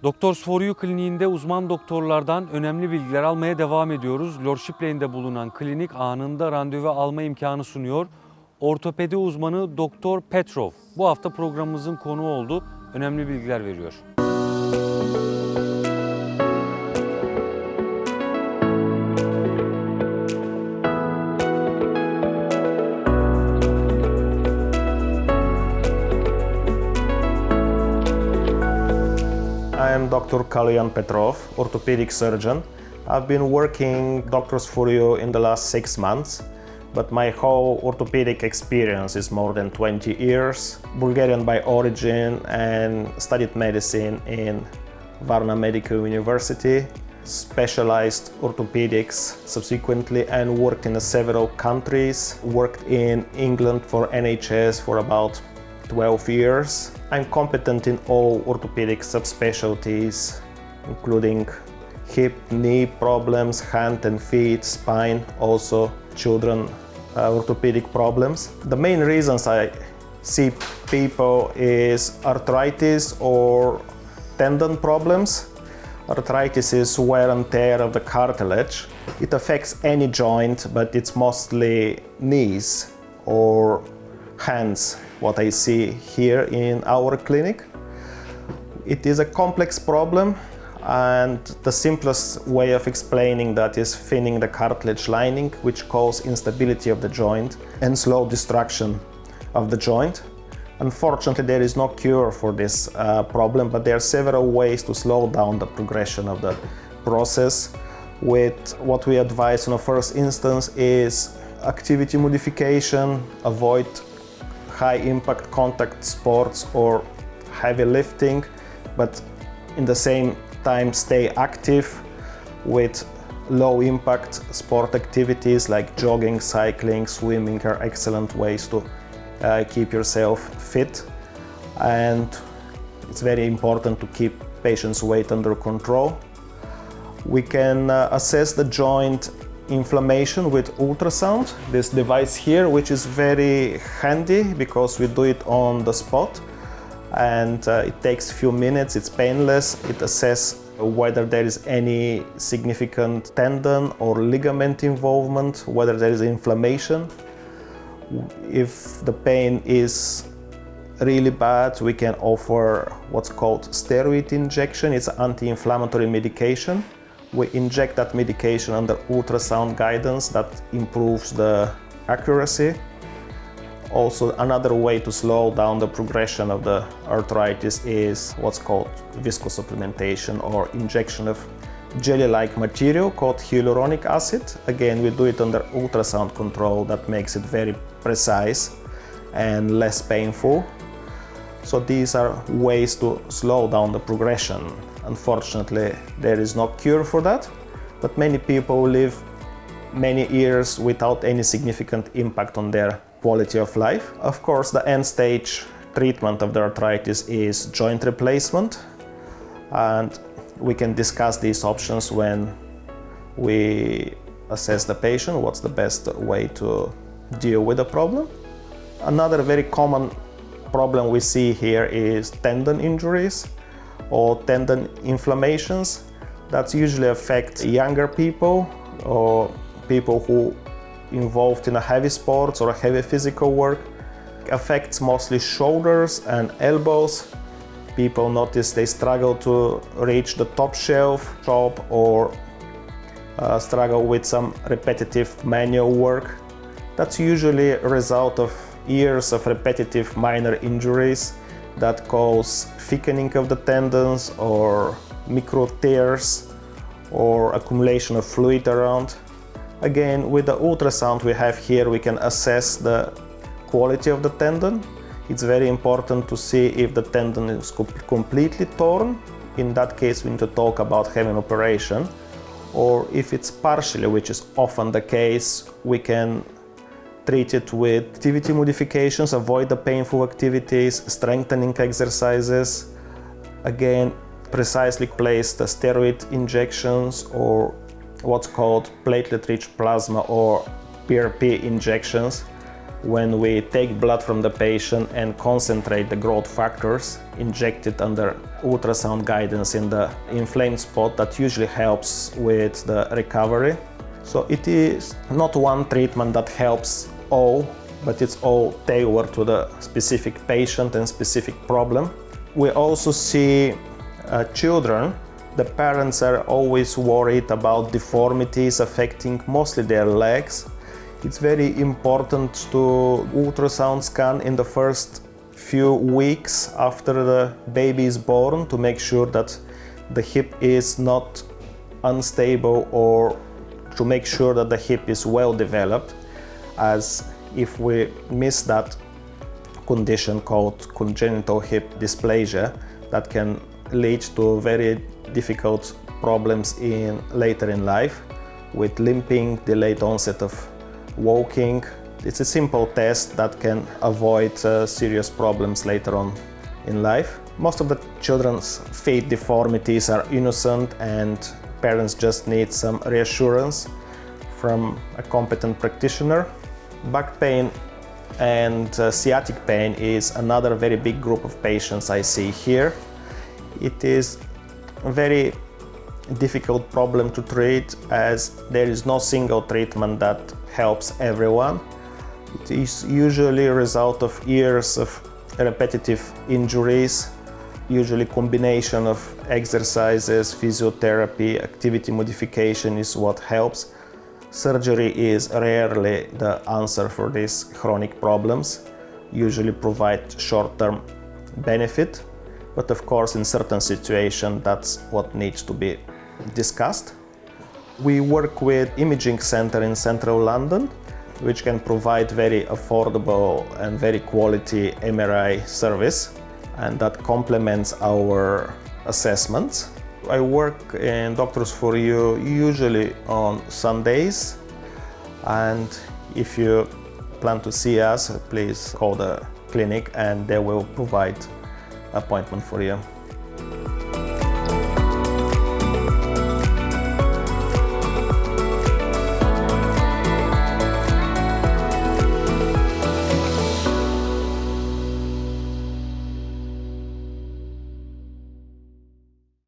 Doktor kliniğinde uzman doktorlardan önemli bilgiler almaya devam ediyoruz. Lordshıp Lane'de bulunan klinik anında randevu alma imkanı sunuyor. Ortopedi uzmanı Doktor Petrov bu hafta programımızın konuğu oldu. Önemli bilgiler veriyor. I am Dr. Petrov, orthopedic surgeon. I've been working doctors for you in the last 6 months, but my whole orthopedic experience is more than 20 years. Bulgarian by origin and studied medicine in Varna Medical University, specialized orthopedics subsequently and worked in several countries. Worked in England for NHS for about 12 years. I'm competent in all orthopedic subspecialties, including hip, knee problems, hand and feet, spine, also children orthopedic problems. The main reasons I see people is arthritis or tendon problems. Arthritis is wear and tear of the cartilage. It affects any joint, but it's mostly knees or hands, what I see here in our clinic. It is a complex problem, and the simplest way of explaining that is thinning the cartilage lining, which causes instability of the joint and slow destruction of the joint. Unfortunately, there is no cure for this problem, but there are several ways to slow down the progression of the process. With what we advise in the first instance is activity modification, avoid high impact contact sports or heavy lifting, but in the same time stay active with low impact sport activities like jogging, cycling, swimming are excellent ways to keep yourself fit. And it's very important to keep patients' weight under control. We can assess the joint inflammation with ultrasound, this device here, which is very handy because we do it on the spot, and it takes a few minutes, it's painless. It assesses whether there is any significant tendon or ligament involvement, whether there is inflammation. If the pain is really bad, we can offer what's called steroid injection. It's an anti-inflammatory medication. We inject that medication under ultrasound guidance that improves the accuracy. Also, another way to slow down the progression of the arthritis is what's called viscosupplementation or injection of jelly-like material called hyaluronic acid. Again, we do it under ultrasound control that makes it very precise and less painful. So these are ways to slow down the progression. Unfortunately, there is no cure for that, but many people live many years without any significant impact on their quality of life. Of course, the end stage treatment of the arthritis is joint replacement, and we can discuss these options when we assess the patient, what's the best way to deal with the problem. Another very common problem we see here is tendon injuries or tendon inflammations that usually affect younger people or people who involved in a heavy sports or a heavy physical work. Affects mostly shoulders and elbows. People notice they struggle to reach the top shelf job or struggle with some repetitive manual work. That's usually a result of years of repetitive minor injuries that cause thickening of the tendons or micro tears or accumulation of fluid around. Again, with the ultrasound we have here, we can assess the quality of the tendon. It's very important to see if the tendon is completely torn. In that case, we need to talk about having an operation. Or if it's partially, which is often the case, we can treat it with activity modifications, avoid the painful activities, strengthening exercises. Again, precisely place the steroid injections or what's called platelet-rich plasma or PRP injections when we take blood from the patient and concentrate the growth factors, inject it under ultrasound guidance in the inflamed spot. That usually helps with the recovery. So it is not one treatment that helps all, but it's all tailored to the specific patient and specific problem. We also see children. The parents are always worried about deformities affecting mostly their legs. It's very important to ultrasound scan in the first few weeks after the baby is born to make sure that the hip is not unstable, or to make sure that the hip is well developed, as if we miss that condition called congenital hip dysplasia, that can lead to very difficult problems later in life, with limping, delayed onset of walking. It's a simple test that can avoid serious problems later on in life. Most of the children's feet deformities are innocent, and parents just need some reassurance from a competent practitioner. Back pain and sciatic pain is another very big group of patients I see here. It is a very difficult problem to treat, as there is no single treatment that helps everyone. It is usually a result of years of repetitive injuries, usually combination of exercises, physiotherapy, activity modification is what helps. Surgery is rarely the answer for these chronic problems, usually provide short-term benefit, but of course in certain situations that's what needs to be discussed. We work with imaging center in central London, which can provide very affordable and very quality MRI service, and that complements our assessments. I work in Doctors for You usually on Sundays, and if you plan to see us, please call the clinic and they will provide appointment for you.